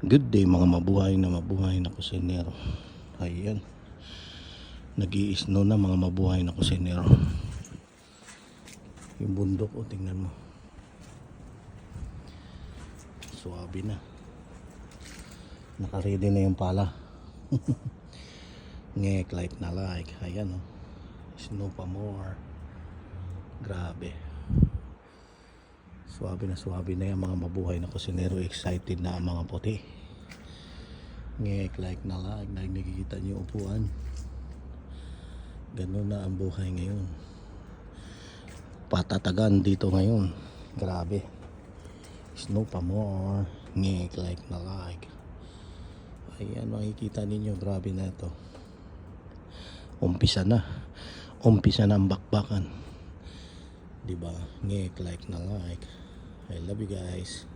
Good day mga mabuhay na kusinero. Ayan, nag-i-snow na mga mabuhay na kusinero. Yung bundok, o tingnan mo, suwabe na. Nakaready na yung pala. Ngek like na like. Ayan o, snow pa more. Grabe, suwabe na yung mga mabuhay na kusinero. Excited na ang mga puti. Ngek like na like. Nakikita niyo upuan. Ganun na ang buhay ngayon. Patatagan dito ngayon. Grabe, snow pa more. Ngek like na like. Ayan, makikita ninyo, grabe na ito. Umpisa na ang bakbakan, diba? Ngek like na like. I love you guys.